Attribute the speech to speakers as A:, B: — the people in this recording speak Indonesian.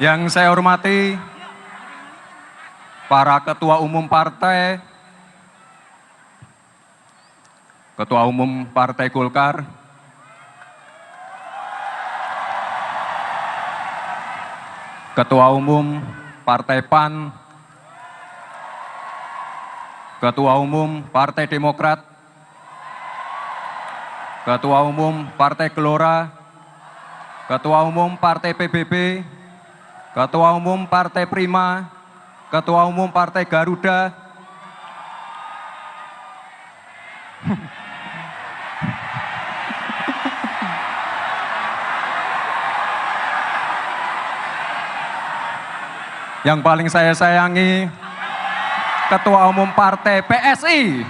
A: Yang saya hormati para ketua umum partai, Ketua Umum Partai Golkar, Ketua Umum Partai PAN, Ketua Umum Partai Demokrat, Ketua Umum Partai Gelora, Ketua Umum Partai PBB, Ketua Umum Partai Prima, Ketua Umum Partai Garuda, yang paling saya sayangi, Ketua Umum Partai PSI,